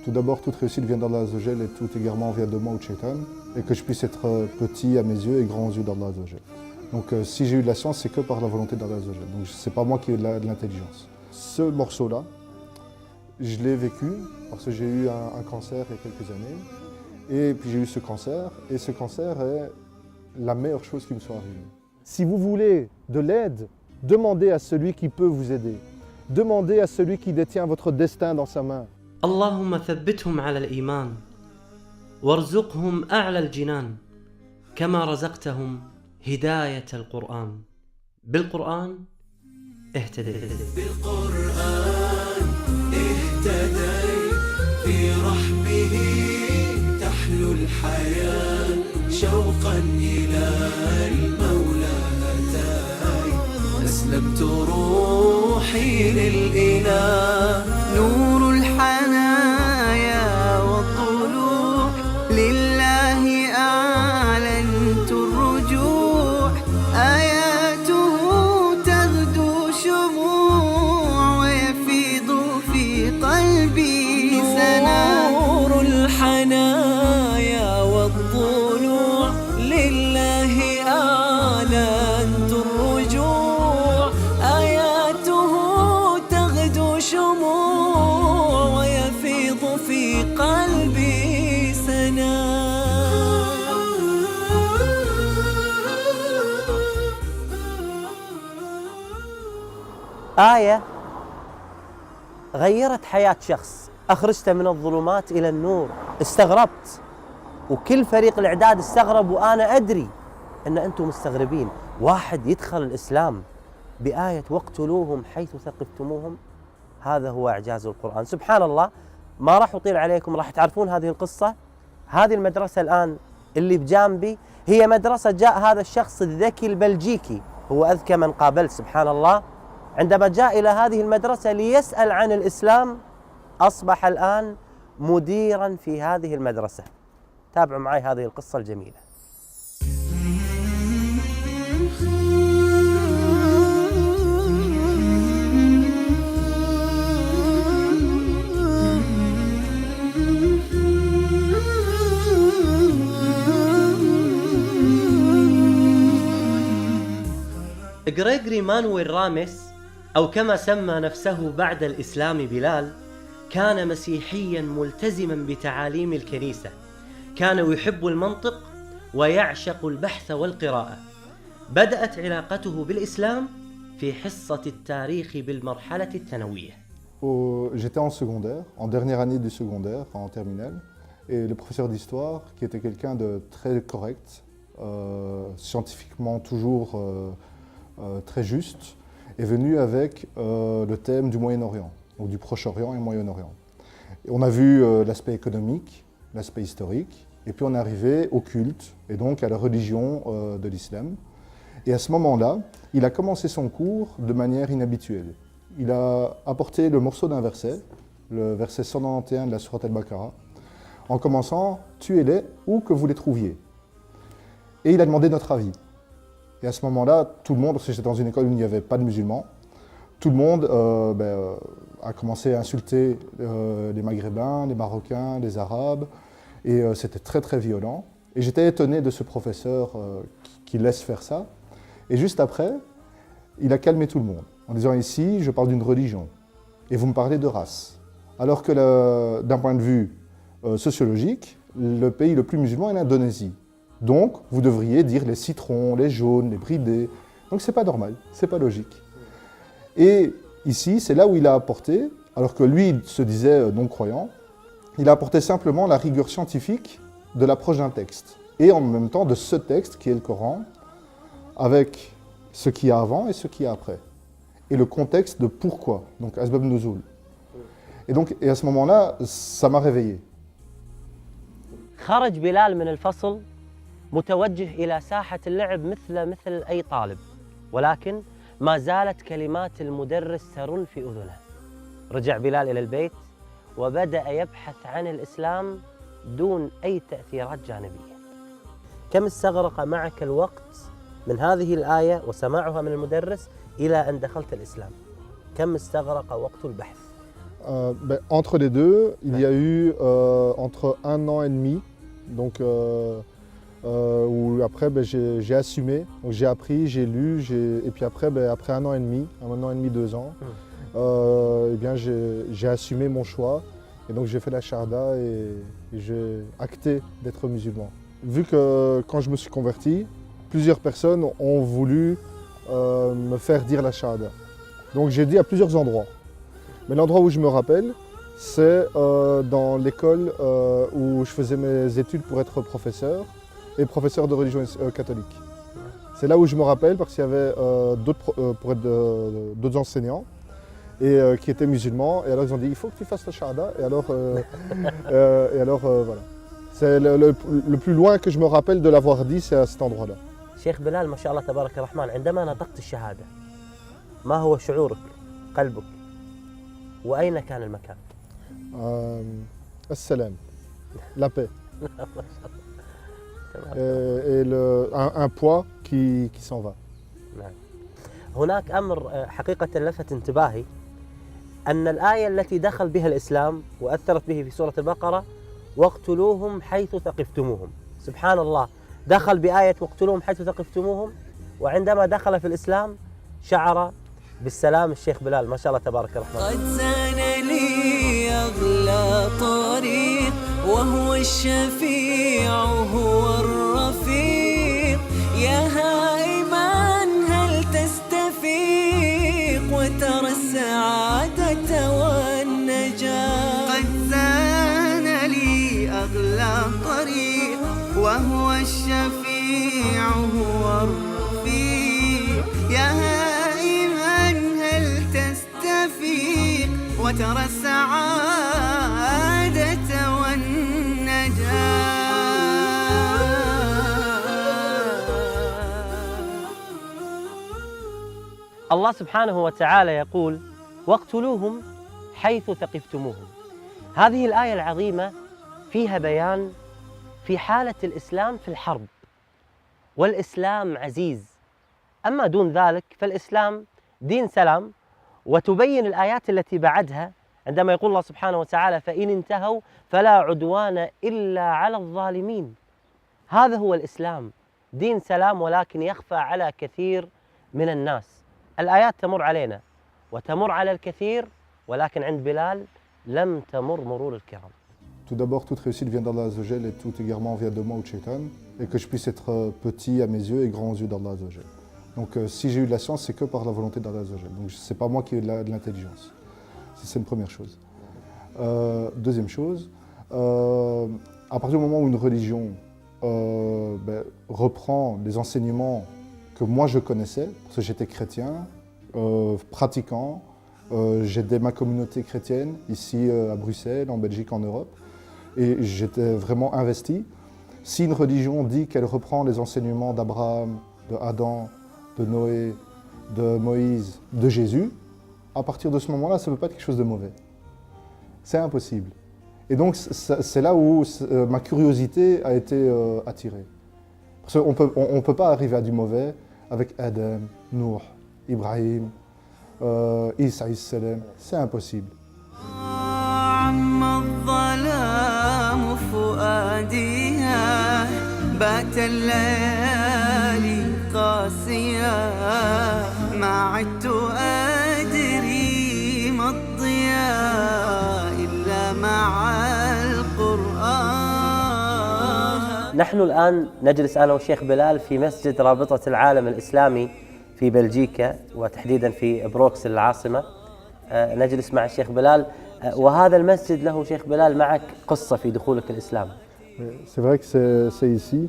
Tout d'abord, toute réussite vient d'Allah Azzawajal et tout égarement vient de moi ou de Shaitan, et que je puisse être petit à mes yeux et grand aux yeux d'Allah Azzawajal. Donc si j'ai eu de la chance, c'est que par la volonté d'Allah Azzawajal. Donc c'est pas moi qui ai de l'intelligence. Ce morceau-là, je l'ai vécu parce que j'ai eu un cancer il y a quelques années. Et puis j'ai eu ce cancer, et ce cancer est la meilleure chose qui me soit arrivée. Si vous voulez de l'aide, demandez à celui qui peut vous aider. Demandez à celui qui détient votre destin dans sa main. اللهم ثبتهم على الإيمان وارزقهم أعلى الجنان كما رزقتهم هداية القرآن بالقرآن اهتديت بالقرآن اهتديت في رحمه تحلو الحياة شوقا إلى المولى أتاي أسلمت روحي للإله نور الحنايا والطلوع لله أعلنت الرجوع آياته تغدو شموع ويفيض في قلبي سنا نور الحنايا والطلوع لله أعلنت الرجوع آياته تغدو شموع ويفيض في قلبي سنا. آية غيرت حياة شخص، أخرجته من الظلمات إلى النور. استغربت وكل فريق الإعداد استغرب، وأنا أدري أن أنتم مستغربين. واحد يدخل الإسلام بآية واقتلوهم حيث ثقفتموهم، هذا هو إعجاز القرآن. سبحان الله، ما راح أطيل عليكم، راح تعرفون هذه القصة. هذه المدرسة الآن اللي بجانبي هي مدرسة جاء هذا الشخص الذكي البلجيكي، هو أذكى من قابلت سبحان الله، عندما جاء إلى هذه المدرسة ليسأل عن الإسلام أصبح الآن مديراً في هذه المدرسة. تابعوا معي هذه القصة الجميلة. غريغوري مانويل راميس، أو كما سمى نفسه بعد الإسلام بلال، كان مسيحياً ملتزماً بتعاليم الكنيسة. كان يحب المنطق ويعشق البحث والقراءة. بدأت علاقته بالإسلام في حصة التاريخ بالمرحلة الثانوية. J'étais en secondaire, en dernière année du secondaire, en terminale, et le professeur d'histoire, qui était quelqu'un de très correct, scientifiquement toujours très juste, est venu avec le thème du Moyen-Orient, donc du Proche-Orient et Moyen-Orient. On a vu l'aspect économique, l'aspect historique, et puis on est arrivé au culte, et donc à la religion de l'islam. Et à ce moment-là, il a commencé son cours de manière inhabituelle. Il a apporté le morceau d'un verset, le verset 191 de la Sourate Al-Baqarah, en commençant « Tuez-les où que vous les trouviez ». Et il a demandé notre avis. Et à ce moment-là, tout le monde, parce que j'étais dans une école où il n'y avait pas de musulmans, tout le monde a commencé à insulter les Maghrébins, les Marocains, les Arabes, et c'était très très violent. Et j'étais étonné de ce professeur qui laisse faire ça. Et juste après, il a calmé tout le monde, en disant ici, je parle d'une religion, et vous me parlez de race. Alors que d'un point de vue sociologique, le pays le plus musulman est l'Indonésie. Donc, vous devriez dire les citrons, les jaunes, les bridés. Donc, c'est pas normal, c'est pas logique. Et ici, c'est là où il a apporté, alors que lui se disait non-croyant, il a apporté simplement la rigueur scientifique de l'approche d'un texte. Et en même temps de ce texte qui est le Coran, avec ce qu'il y a avant et ce qu'il y a après. Et le contexte de pourquoi, donc Asbab Nuzul. Et à ce moment-là, ça m'a réveillé. خرج بلال من الفصل متوجه إلى ساحة اللعب مثل أي طالب، ولكن ما زالت كلمات المدرس ترن في أذنه. رجع بلال إلى البيت وبدأ يبحث عن الإسلام دون أي تأثيرات جانبية. كم استغرق معك الوقت من هذه الآية وسماعها من المدرس إلى أن دخلت الإسلام؟ كم استغرق وقت البحث؟ Entre les deux, il y a eu entre 1 an et demi, donc où après j'ai assumé, donc j'ai appris, j'ai lu, et puis après, après 1 an et demi, 2 ans, eh bien j'ai assumé mon choix et donc j'ai fait la Shahada et j'ai acté d'être musulman. Vu que quand je me suis converti, plusieurs personnes ont voulu me faire dire la Shahada. Donc j'ai dit à plusieurs endroits. Mais l'endroit où je me rappelle, c'est dans l'école où je faisais mes études pour être professeur et professeur de religion catholique. C'est là où je me rappelle parce qu'il y avait d'autres enseignants et qui étaient musulmans. Et alors ils ont dit il faut que tu fasses la Shahada. Et alors, voilà. C'est le plus loin que je me rappelle de l'avoir dit, c'est à cet endroit-là. شيخ بلال ما شاء الله تبارك الرحمن، عندما نطقت الشهادة ما هو شعورك، قلبك، وأين كان المكان؟ السلام, la paix. Et un poids qui s'en va. نعم. هناك أمر حقيقة لفت انتباهي، أن الآية التي دخل بها الإسلام وأثرت به في سورة البقرة واقتلوهم حيث ثقفتموهم. سبحان الله، دخل بآية واقتلوهم حيث ثقفتموهم، وعندما دخل في الإسلام شعر بالسلام. الشيخ بلال ما شاء الله تبارك الرحمن. قد زان لي أغلى طريق وهو الشفيع هو الرفيق، يا هائما هل تستفيق وترى السعادة والنجاة. قد زان لي أغلى طريق وهو الشفيع هو الرفيق، يا هائما هل تستفيق وترى السعادة والنجاة. الله سبحانه وتعالى يقول واقتلوهم حيث ثقفتموهم. هذه الآية العظيمة فيها بيان في حالة الإسلام في الحرب، والإسلام عزيز. أما دون ذلك فالإسلام دين سلام. وتبين الآيات التي بعدها عندما يقول الله سبحانه وتعالى فإن انتهوا فلا عدوان إلا على الظالمين. هذا هو الإسلام، دين سلام، ولكن يخفى على كثير من الناس. الآيات تمر علينا وتمر على الكثير، ولكن عند بلال لم تمر مرور الكرام. Tout d'abord, toute réussite vient d'Allah Azza wa Jal et tout égarement vient de moi ou de Shaitan, et que je puisse être petit à mes yeux et grand aux yeux d'Allah Azza wa Jal. Donc si j'ai eu de la science, c'est que par la volonté d'Allah Azza wa Jal. Donc c'est pas moi qui ai de l'intelligence. C'est une première chose. Deuxième chose, à partir du moment où une religion reprend les enseignements que moi je connaissais, parce que j'étais chrétien, pratiquant, j'aidais ma communauté chrétienne ici à Bruxelles, en Belgique, en Europe, et j'étais vraiment investi. Si une religion dit qu'elle reprend les enseignements d'Abraham, de Adam, de Noé, de Moïse, de Jésus, à partir de ce moment-là, ça ne peut pas être quelque chose de mauvais. C'est impossible. Et donc c'est là où ma curiosité a été attirée. Parce qu'on ne peut pas arriver à du mauvais avec Adam, Nuh, Ibrahim, Isa, c'est impossible. الظلام فؤاديها بات الليالي قاسيا ما عدت أدري ما الضياء إلا مع القرآن. نحن الآن نجلس أنا والشيخ بلال في مسجد رابطة العالم الإسلامي في بلجيكا، وتحديدا في بروكسل العاصمة. نجلس مع الشيخ بلال، وهذا المسجد له شيخ بلال معك قصة في دخولك الإسلام. C'est vrai que c'est ici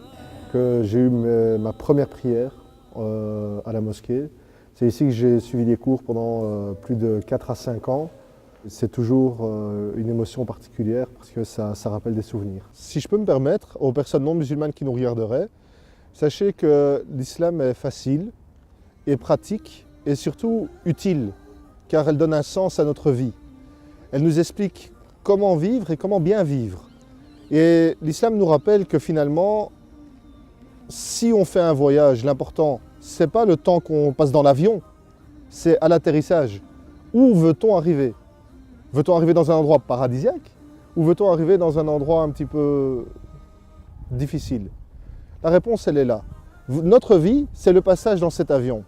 que j'ai eu ma première prière à la mosquée. C'est ici que j'ai suivi des cours pendant plus de 4 à 5 ans. C'est toujours une émotion particulière parce que ça rappelle des souvenirs. Si je peux me permettre, aux personnes non musulmanes qui nous regarderaient, sachez que l'islam est facile et pratique et surtout utile, car elle donne un sens à notre vie. Elle nous explique comment vivre et comment bien vivre. Et l'islam nous rappelle que finalement, si on fait un voyage, l'important, ce n'est pas le temps qu'on passe dans l'avion, c'est à l'atterrissage. Où veut-on arriver? Veut-on arriver dans un endroit paradisiaque ou veut-on arriver dans un endroit un petit peu difficile? La réponse, elle est là. Notre vie, c'est le passage dans cet avion.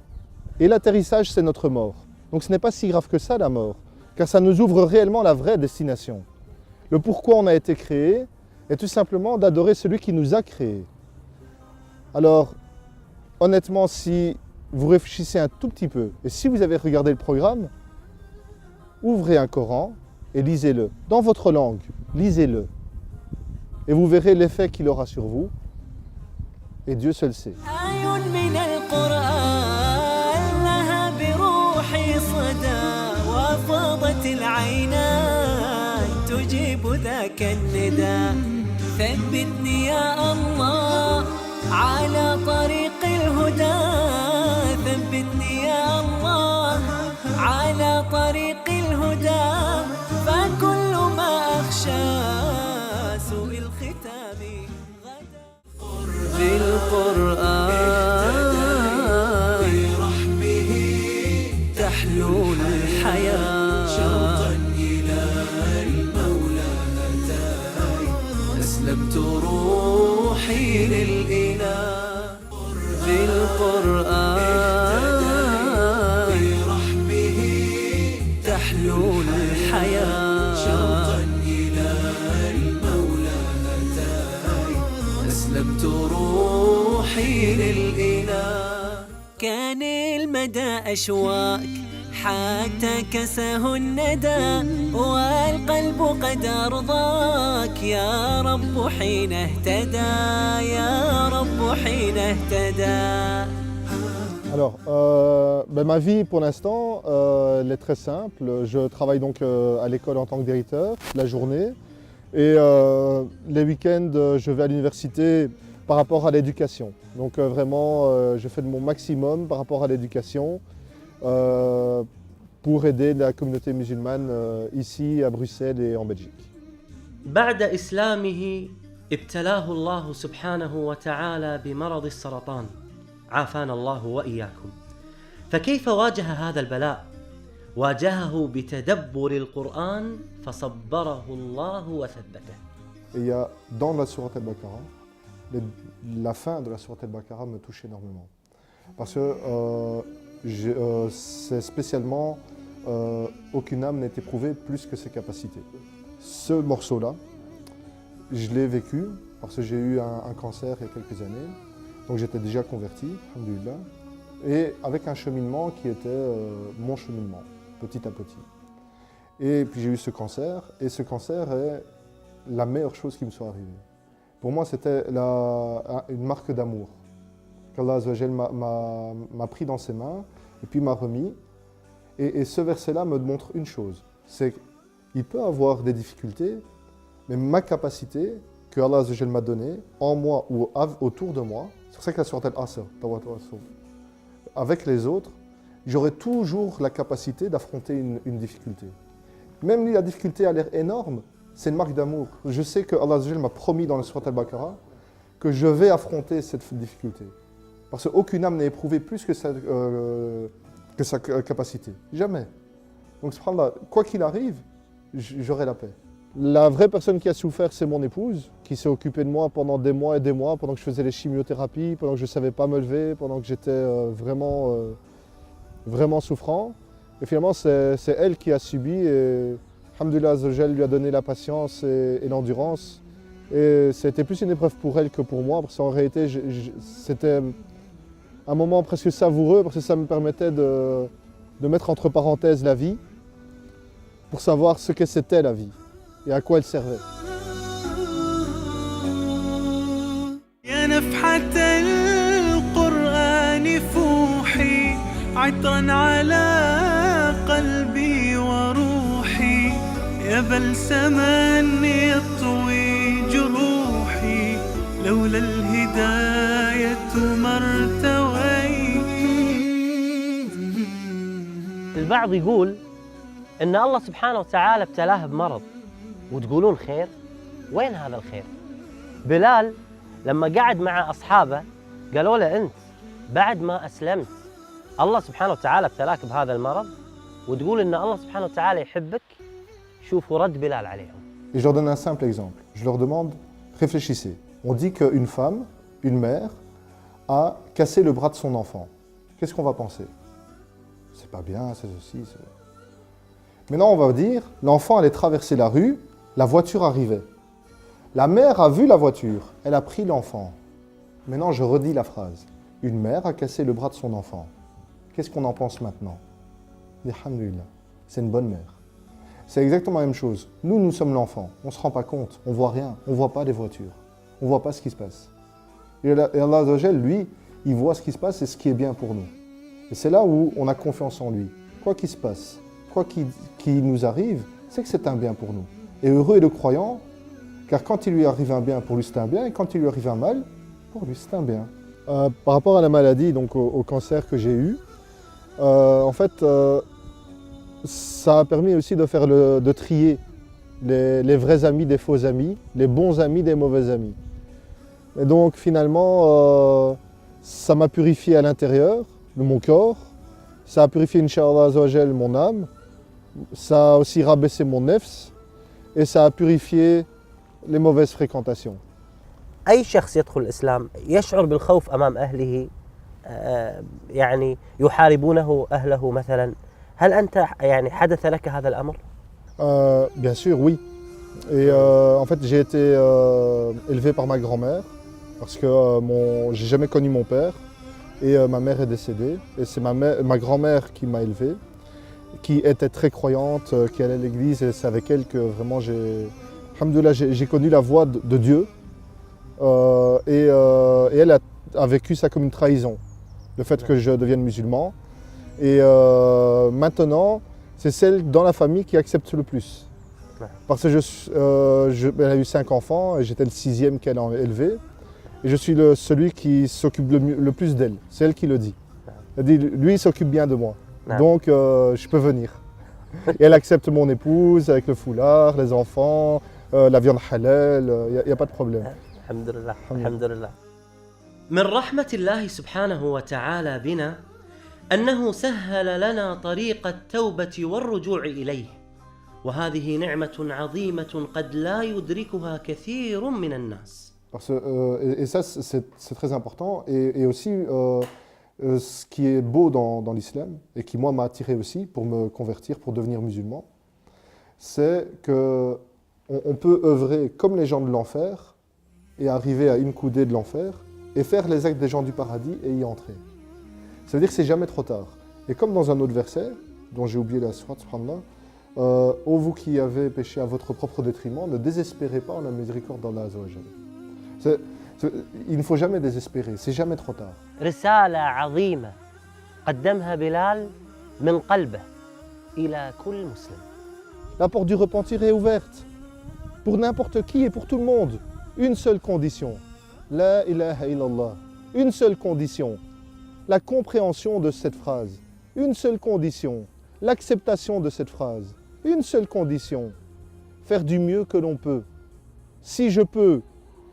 Et l'atterrissage, c'est notre mort. Donc ce n'est pas si grave que ça, la mort, car ça nous ouvre réellement la vraie destination. Le pourquoi on a été créé est tout simplement d'adorer celui qui nous a créés. Alors, honnêtement, si vous réfléchissez un tout petit peu, et si vous avez regardé le programme, ouvrez un Coran et lisez-le. Dans votre langue, lisez-le. Et vous verrez l'effet qu'il aura sur vous. Et Dieu seul sait. ثبتني يا الله على طريق الهدى ثبتني يا الله على طريق الهدى فكل ما أخشى سوء الختام غدا بالقرآن برحمه تحلو الحياة أسلمت روحي للإله بالقرآن برحمه تحلو الحياة شوقا إلى المولى أتاي أسلمت روحي للإله كان المدى أشواك حتى كسه الندى والقلب قد أرضاك يا رب حين اهتدى يا رب حين اهتدى. Alors, ma vie pour l'instant, elle est très simple. Je travaille donc à l'école en tant que directeur la journée et les week-ends, je vais à l'université par rapport à l'éducation. Donc vraiment, je fais de mon maximum par rapport à l'éducation. Pour aider la communauté musulmane ici à Bruxelles et en Belgique. بعد إسلامه ابتلاه الله سبحانه وتعالى بمرض السرطان عافانا الله وإياكم. فكيف واجه هذا البلاء؟ واجهه بتدبر القرآن فصبره الله وثبته. Et il y a dans la sourate Al-Baqarah, la fin de la sourate Al-Baqarah me touche énormément. Parce que c'est spécialement aucune âme n'est éprouvée plus que ses capacités. Ce morceau-là, je l'ai vécu parce que j'ai eu un cancer il y a quelques années. Donc j'étais déjà converti, alhamdoulilah, et avec un cheminement qui était mon cheminement, petit à petit. Et puis j'ai eu ce cancer, et ce cancer est la meilleure chose qui me soit arrivée. Pour moi, c'était une marque d'amour. Qu'Allah Azza wa Jal m'a pris dans ses mains et puis m'a remis. Et ce verset-là me montre une chose, c'est qu'il peut avoir des difficultés, mais ma capacité que Allah Azza wa Jal m'a donnée, en moi ou autour de moi, c'est pour ça que la sourate Al-Asr, avec les autres, j'aurai toujours la capacité d'affronter une difficulté. Même si la difficulté a l'air énorme, c'est une marque d'amour. Je sais que Allah Azza wa Jal m'a promis dans la sourate Al-Baqarah que je vais affronter cette difficulté. Parce qu'aucune âme n'est éprouvée plus que sa capacité. Jamais. Donc, subhanallah, quoi qu'il arrive, j'aurai la paix. La vraie personne qui a souffert, c'est mon épouse, qui s'est occupée de moi pendant des mois et des mois, pendant que je faisais les chimiothérapies, pendant que je ne savais pas me lever, pendant que j'étais vraiment souffrant. Et finalement, c'est elle qui a subi et alhamdoulilah, Azza wa Jal lui a donné la patience et l'endurance. Et c'était plus une épreuve pour elle que pour moi, parce qu'en réalité, c'était un moment presque savoureux, parce que ça me permettait de mettre entre parenthèses la vie, pour savoir ce que c'était la vie et à quoi elle servait. يا نفحة القرآن فوحي عطرا على قلبي وروحي يا بلسما يطوي جروحي لولا الهداية ما ارتويت. البعض يقول إن الله سبحانه وتعالى ابتلاه بمرض وتقولون خير؟ وين هذا الخير؟ بلال لما قعد مع أصحابه قالوا له أنت بعد ما أسلمت الله سبحانه وتعالى ابتلاك بهذا المرض وتقول إن الله سبحانه وتعالى يحبك؟ شوفوا رد بلال عليهم. Et je leur donne un simple exemple. Je leur demande, réfléchissez. On dit qu'une femme, une mère, a cassé le bras de son enfant. Qu'est-ce qu'on va penser? C'est pas bien, c'est ceci, c'est... Maintenant, on va dire, l'enfant allait traverser la rue, la voiture arrivait. La mère a vu la voiture, elle a pris l'enfant. Maintenant, je redis la phrase. Une mère a cassé le bras de son enfant. Qu'est-ce qu'on en pense maintenant? Alhamdulillah, c'est une bonne mère. C'est exactement la même chose. Nous, nous sommes l'enfant. On ne se rend pas compte, on ne voit rien, on ne voit pas les voitures. On ne voit pas ce qui se passe. Et Allah Azza wa Jal, lui, il voit ce qui se passe et ce qui est bien pour nous. Et c'est là où on a confiance en lui. Quoi qu'il se passe, quoi qu'il nous arrive, c'est que c'est un bien pour nous. Et heureux est le croyant, car quand il lui arrive un bien, pour lui c'est un bien, et quand il lui arrive un mal, pour lui c'est un bien. Par rapport à la maladie, donc au cancer que j'ai eu, en fait, ça a permis aussi de faire de trier les vrais amis des faux amis, les bons amis des mauvais amis. Et donc finalement, ça m'a purifié à l'intérieur de mon corps, ça a purifié, Inch'Allah Azza wa Jal, mon âme, ça a aussi rabaissé mon nefs, et ça a purifié les mauvaises fréquentations. أي شخص يدخل الإسلام يشعر بالخوف أمام أهله، يعني يحاربونه أهله مثلا. هل أنت يعني حدث لك هذا الأمر؟ Bien sûr, oui. Et en fait, j'ai été élevé par ma grand-mère parce que j'ai jamais connu mon père et ma mère est décédée. Et c'est ma grand-mère qui m'a élevé, qui était très croyante, qui allait à l'église et c'est avec elle que vraiment j'ai connu la voix de Dieu. Et elle a vécu ça comme une trahison, le fait que je devienne musulman. Et maintenant, c'est celle dans la famille qui accepte le plus. Parce que elle a eu 5 enfants et j'étais le 6e qu'elle a élevé. Et je suis celui qui s'occupe le plus d'elle. C'est elle qui le dit. Elle dit, lui, il s'occupe bien de moi. Donc, je peux venir. Et elle accepte mon épouse avec le foulard, les enfants, la viande halal, il n'y a pas de problème. الحمد لله الحمد لله. من رحمة الله سبحانه وتعالى بنا أنه سهل لنا طريق التوبة والرجوع إليه، وهذه نعمة عظيمة قد لا يدركها كثير من الناس. Et ça, c'est très important. Et aussi, ce qui est beau dans l'islam, et qui moi m'a attiré aussi pour me convertir, pour devenir musulman, c'est qu'on peut œuvrer comme les gens de l'enfer, et arriver à une coudée de l'enfer, et faire les actes des gens du paradis et y entrer. Ça veut dire que c'est jamais trop tard. Et comme dans un autre verset, dont j'ai oublié la sourate, subhanallah, ô vous qui avez péché à votre propre détriment, ne désespérez pas en la miséricorde d'Allah Azza wa Jal. Il ne faut jamais désespérer, c'est jamais trop tard. رسالة عظيمة قدمها بلال من قلبه إلى كل مسلم. La porte du repentir est ouverte, pour n'importe qui et pour tout le monde. Une seule condition, la ilaha illallah. Une seule condition, la compréhension de cette phrase. Une seule condition, l'acceptation de cette phrase. Une seule condition, faire du mieux que l'on peut. Si je peux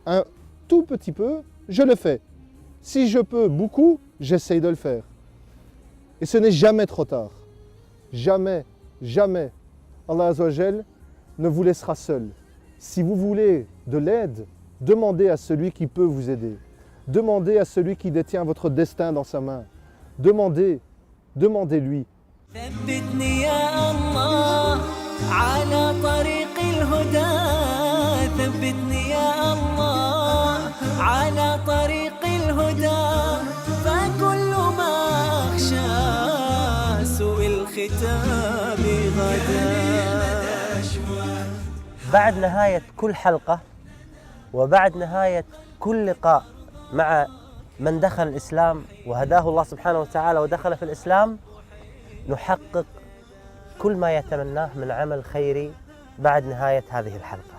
un tout petit peu, je le fais. Si je peux beaucoup, j'essaye de le faire. Et ce n'est jamais trop tard. Jamais, jamais. Allah Azza wa Jal ne vous laissera seul. Si vous voulez de l'aide, demandez à celui qui peut vous aider. Demandez à celui qui détient votre destin dans sa main. Demandez-lui. ثبتني يا الله على طريق الهدى، ثبتني يا الله على طريق الهدى، فكل ما أخشى سوء الختام غدا. بعد نهاية كل حلقة وبعد نهاية كل لقاء مع من دخل الإسلام وهداه الله سبحانه وتعالى ودخل في الإسلام، نحقق كل ما يتمناه من عمل خيري بعد نهاية هذه الحلقة.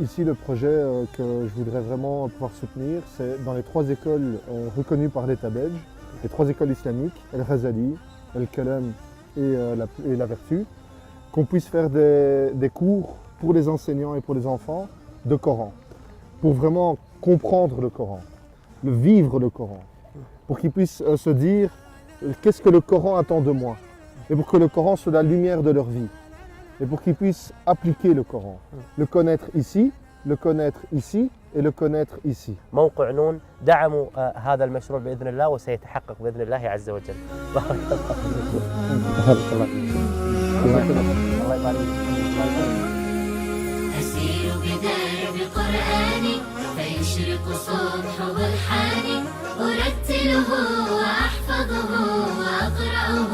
Ici, le projet que je voudrais vraiment pouvoir soutenir, c'est dans les 3 écoles reconnues par l'État belge, les 3 écoles islamiques, El Ghazali, El Kalam et la Vertu, qu'on puisse faire des cours pour les enseignants et pour les enfants de Coran, pour vraiment comprendre le Coran, vivre le Coran, pour qu'ils puissent se dire qu'est-ce que le Coran attend de moi, et pour que le Coran soit la lumière de leur vie. et pour qu'ils puissent appliquer le Coran. Le connaître ici, le connaître ici et le connaître ici. موقع نون دعموا هذا المشروع بإذن الله وسيتحقق بإذن الله عز وجل. بارك الله فيكم. بارك الله فيكم. الله يبارك فيك. أسير بدرب قرآني فيشرق صبح برحاني أرتله وأحفظه وأقرأه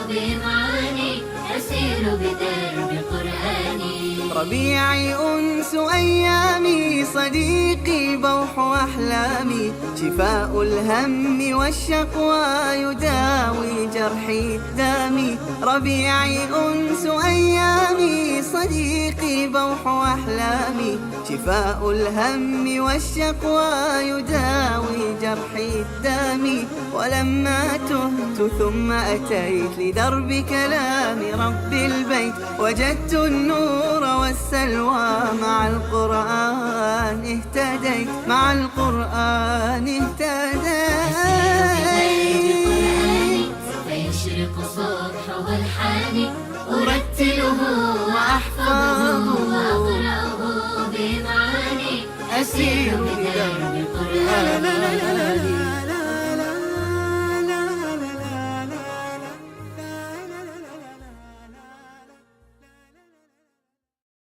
بإمعاني أسير بدرب قرآني ربيعي أنس أيامي صديقي بوح أحلامي شفاء الهم والشقوى يداوي جرحي دامي ربيعي أنس أيامي صديقي بوح أحلامي شفاء الهم والشقوى يداوي جرحي دامي ولما تهت ثم أتيت لدرب كلام رب البيت وجدت النور والسلوى مع القرآن اهتديت مع القرآن اهتديت